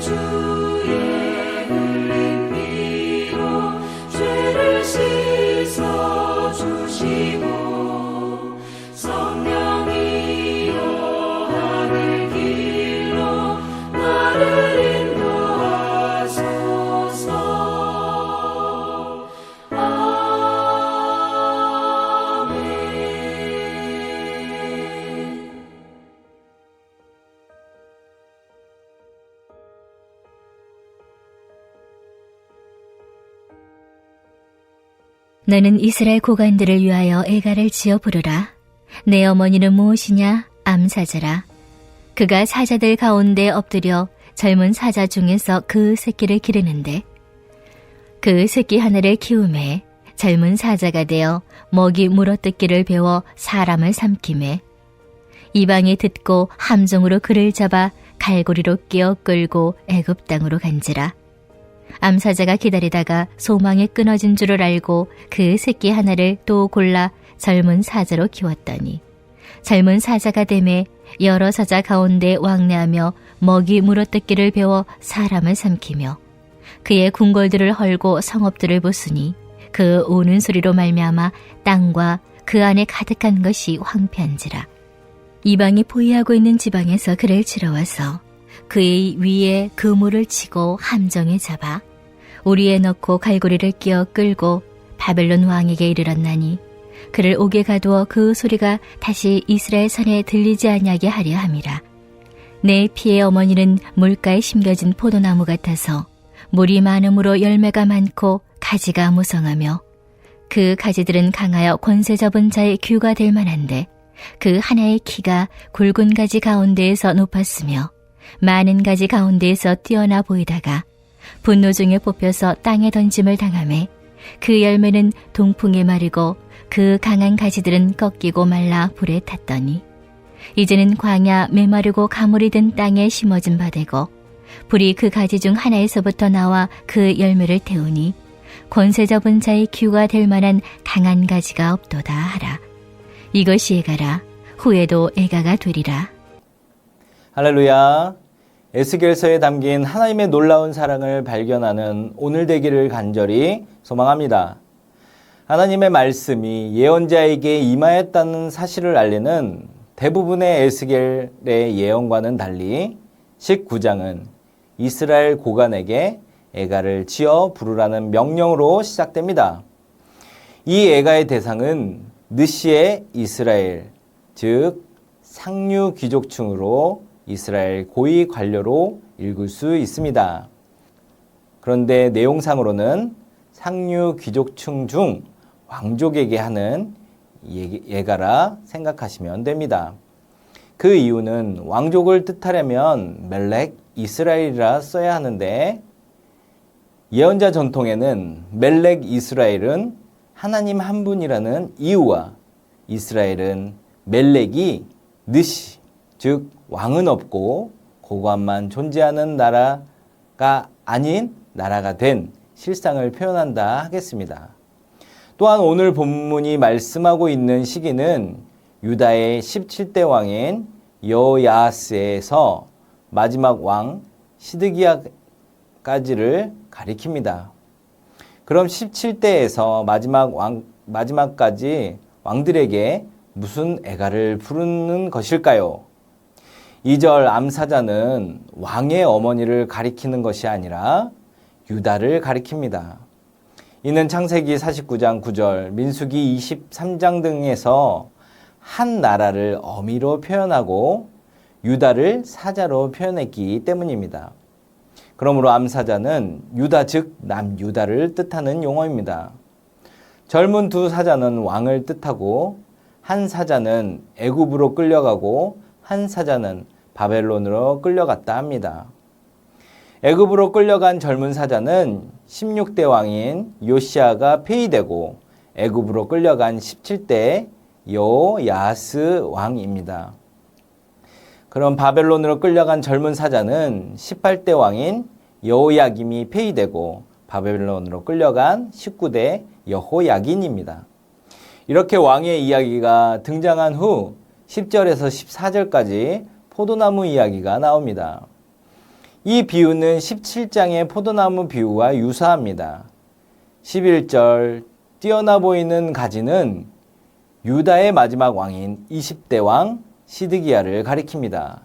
주의 흘린 피로 죄를 씻어주시고 성령이여 하늘 길로 나를 인도하소서. 아멘. 너는 이스라엘 고관들을 위하여 애가를 지어 부르라. 내 어머니는 무엇이냐? 암사자라. 그가 사자들 가운데 엎드려 젊은 사자 중에서 그 새끼를 기르는데 그 새끼 하나를 키우매 젊은 사자가 되어 먹이 물어뜯기를 배워 사람을 삼키매 이방이 듣고 함정으로 그를 잡아 갈고리로 끼어 끌고 애굽 땅으로 간지라. 암사자가 기다리다가 소망이 끊어진 줄을 알고 그 새끼 하나를 또 골라 젊은 사자로 키웠더니 젊은 사자가 되매 여러 사자 가운데 왕래하며 먹이 물어뜯기를 배워 사람을 삼키며 그의 궁궐들을 헐고 성읍들을 부수니 그 우는 소리로 말미암아 땅과 그 안에 가득한 것이 황폐한지라. 이방이 포위하고 있는 지방에서 그를 치러와서 그의 위에 그물을 치고 함정에 잡아 우리에 넣고 갈고리를 끼어 끌고 바벨론 왕에게 이르렀나니 그를 옥에 가두어 그 소리가 다시 이스라엘 산에 들리지 아니하게 하려 함이라. 내 피의 어머니는 물가에 심겨진 포도나무 같아서 물이 많음으로 열매가 많고 가지가 무성하며 그 가지들은 강하여 권세 잡은 자의 규가 될 만한데 그 하나의 키가 굵은 가지 가운데에서 높았으며 많은 가지 가운데에서 뛰어나 보이다가 분노 중에 뽑혀서 땅에 던짐을 당하매 그 열매는 동풍에 마르고 그 강한 가지들은 꺾이고 말라 불에 탔더니 이제는 광야 메마르고 가물이 든 땅에 심어진 바 되고 불이 그 가지 중 하나에서부터 나와 그 열매를 태우니 권세 잡은 자의 규가 될 만한 강한 가지가 없도다 하라. 이것이 애가라. 후에도 애가가 되리라. 할렐루야. 에스겔서에 담긴 하나님의 놀라운 사랑을 발견하는 오늘 되기를 간절히 소망합니다. 하나님의 말씀이 예언자에게 임하였다는 사실을 알리는 대부분의 에스겔의 예언과는 달리 19장은 이스라엘 고관에게 애가를 지어 부르라는 명령으로 시작됩니다. 이 애가의 대상은 느시의 이스라엘, 즉 상류 귀족층으로 이스라엘 고위 관료로 읽을 수 있습니다. 그런데 내용상으로는 상류 귀족층 중 왕족에게 하는 예가라 생각하시면 됩니다. 그 이유는 왕족을 뜻하려면 멜렉 이스라엘이라 써야 하는데 예언자 전통에는 멜렉 이스라엘은 하나님 한 분이라는 이유와 이스라엘은 멜렉이 느시, 즉 왕은 없고 고관만 존재하는 나라가 아닌 나라가 된 실상을 표현한다 하겠습니다. 또한 오늘 본문이 말씀하고 있는 시기는 유다의 17대 왕인 여호야스에서 마지막 왕 시드기야까지를 가리킵니다. 그럼 17대에서 마지막까지 왕들에게 무슨 애가를 부르는 것일까요? 2절 암사자는 왕의 어머니를 가리키는 것이 아니라 유다를 가리킵니다. 이는 창세기 49장 9절, 민수기 23장 등에서 한 나라를 어미로 표현하고 유다를 사자로 표현했기 때문입니다. 그러므로 암사자는 유다 즉 남유다를 뜻하는 용어입니다. 젊은 두 사자는 왕을 뜻하고 한 사자는 애굽으로 끌려가고 한 사자는 바벨론으로 끌려갔다 합니다. 애굽으로 끌려간 젊은 사자는 16대 왕인 요시아가 폐위되고 애굽으로 끌려간 17대 여호야스 왕입니다. 그럼 바벨론으로 끌려간 젊은 사자는 18대 왕인 여호야김이 폐위되고 바벨론으로 끌려간 19대 여호야긴입니다. 이렇게 왕의 이야기가 등장한 후 10절에서 14절까지 포도나무 이야기가 나옵니다. 이 비유는 17장의 포도나무 비유와 유사합니다. 11절 뛰어나 보이는 가지는 유다의 마지막 왕인 20대 왕 시드기야를 가리킵니다.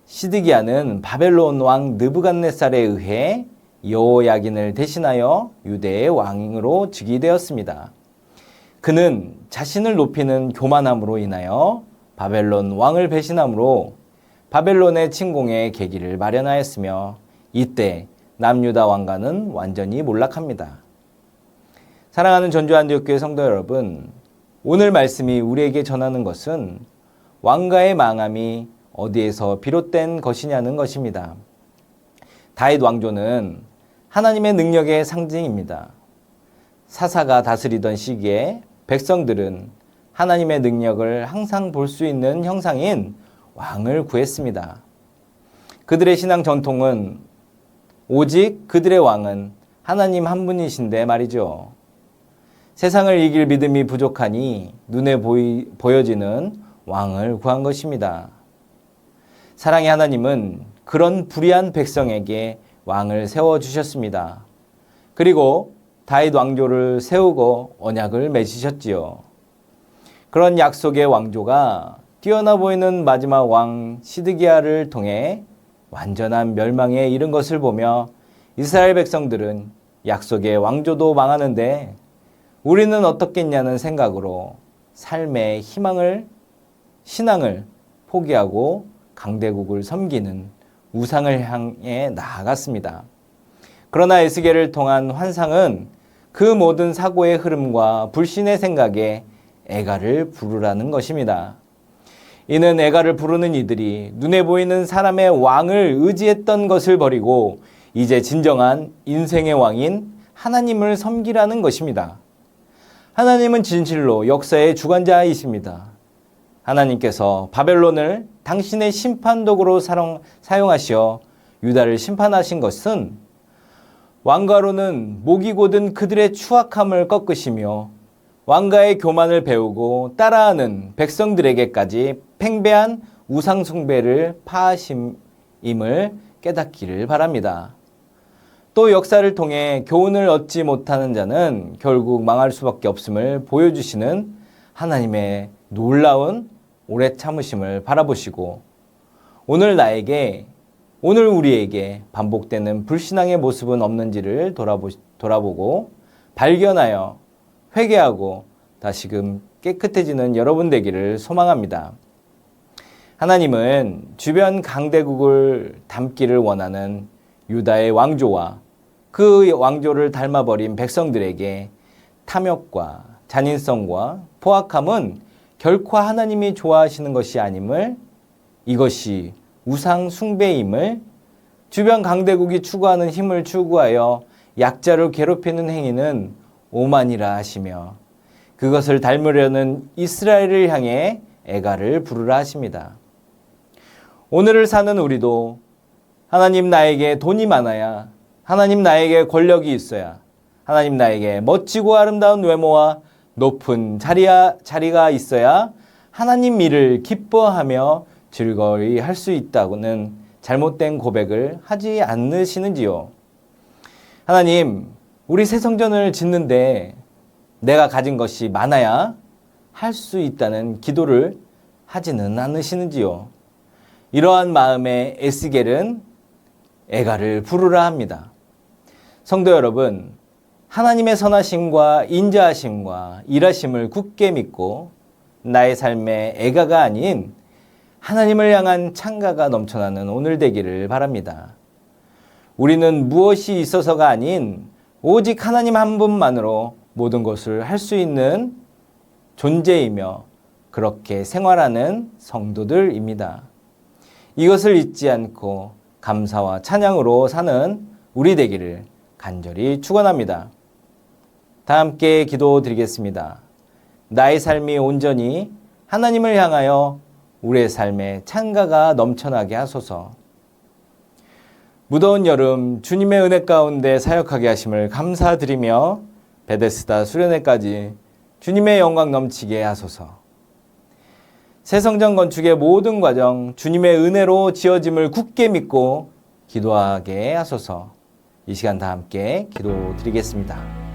시드기야는 바벨론 왕 느부갓네살에 의해 여호야긴을 대신하여 유대의 왕으로 즉위되었습니다. 그는 자신을 높이는 교만함으로 인하여 바벨론 왕을 배신함으로 바벨론의 침공의 계기를 마련하였으며 이때 남유다 왕가는 완전히 몰락합니다. 사랑하는 전주안디옥교회 성도 여러분, 오늘 말씀이 우리에게 전하는 것은 왕가의 망함이 어디에서 비롯된 것이냐는 것입니다. 다윗 왕조는 하나님의 능력의 상징입니다. 사사가 다스리던 시기에 백성들은 하나님의 능력을 항상 볼 수 있는 형상인 왕을 구했습니다. 그들의 신앙 전통은 오직 그들의 왕은 하나님 한 분이신데 말이죠. 세상을 이길 믿음이 부족하니 눈에 보여지는 왕을 구한 것입니다. 사랑의 하나님은 그런 불의한 백성에게 왕을 세워주셨습니다. 그리고 다윗 왕조를 세우고 언약을 맺으셨지요. 그런 약속의 왕조가 뛰어나 보이는 마지막 왕 시드기야를 통해 완전한 멸망에 이른 것을 보며 이스라엘 백성들은 약속의 왕조도 망하는데 우리는 어떻겠냐는 생각으로 삶의 신앙을 포기하고 강대국을 섬기는 우상을 향해 나아갔습니다. 그러나 에스겔을 통한 환상은 그 모든 사고의 흐름과 불신의 생각에 애가를 부르라는 것입니다. 이는 애가를 부르는 이들이 눈에 보이는 사람의 왕을 의지했던 것을 버리고 이제 진정한 인생의 왕인 하나님을 섬기라는 것입니다. 하나님은 진실로 역사의 주관자이십니다. 하나님께서 바벨론을 당신의 심판도구로 사용하시어 유다를 심판하신 것은 왕가로는 목이 곧은 그들의 추악함을 꺾으시며 왕가의 교만을 배우고 따라하는 백성들에게까지 팽배한 우상 숭배를 파하심임을 깨닫기를 바랍니다. 또 역사를 통해 교훈을 얻지 못하는 자는 결국 망할 수밖에 없음을 보여주시는 하나님의 놀라운 오래 참으심을 바라보시고 오늘 우리에게 반복되는 불신앙의 모습은 없는지를 돌아보고 발견하여 회개하고 다시금 깨끗해지는 여러분 되기를 소망합니다. 하나님은 주변 강대국을 담기를 원하는 유다의 왕조와 그 왕조를 닮아버린 백성들에게 탐욕과 잔인성과 포악함은 결코 하나님이 좋아하시는 것이 아님을, 이것이 우상 숭배임을, 주변 강대국이 추구하는 힘을 추구하여 약자를 괴롭히는 행위는 오만이라 하시며 그것을 닮으려는 이스라엘을 향해 애가를 부르라 하십니다. 오늘을 사는 우리도 하나님 나에게 돈이 많아야, 하나님 나에게 권력이 있어야, 하나님 나에게 멋지고 아름다운 외모와 높은 자리가 있어야 하나님 일을 기뻐하며 즐거이 할 수 있다고는 잘못된 고백을 하지 않으시는지요? 하나님, 우리 새 성전을 짓는데 내가 가진 것이 많아야 할 수 있다는 기도를 하지는 않으시는지요? 이러한 마음에 에스겔은 애가를 부르라 합니다. 성도 여러분, 하나님의 선하심과 인자하심과 일하심을 굳게 믿고 나의 삶에 애가가 아닌 하나님을 향한 창가가 넘쳐나는 오늘 되기를 바랍니다. 우리는 무엇이 있어서가 아닌 오직 하나님 한 분만으로 모든 것을 할 수 있는 존재이며 그렇게 생활하는 성도들입니다. 이것을 잊지 않고 감사와 찬양으로 사는 우리 되기를 간절히 축원합니다. 다 함께 기도드리겠습니다. 나의 삶이 온전히 하나님을 향하여 우리의 삶에 창가가 넘쳐나게 하소서. 무더운 여름 주님의 은혜 가운데 사역하게 하심을 감사드리며 베데스다 수련회까지 주님의 영광 넘치게 하소서. 새 성전 건축의 모든 과정 주님의 은혜로 지어짐을 굳게 믿고 기도하게 하소서. 이 시간 다 함께 기도드리겠습니다.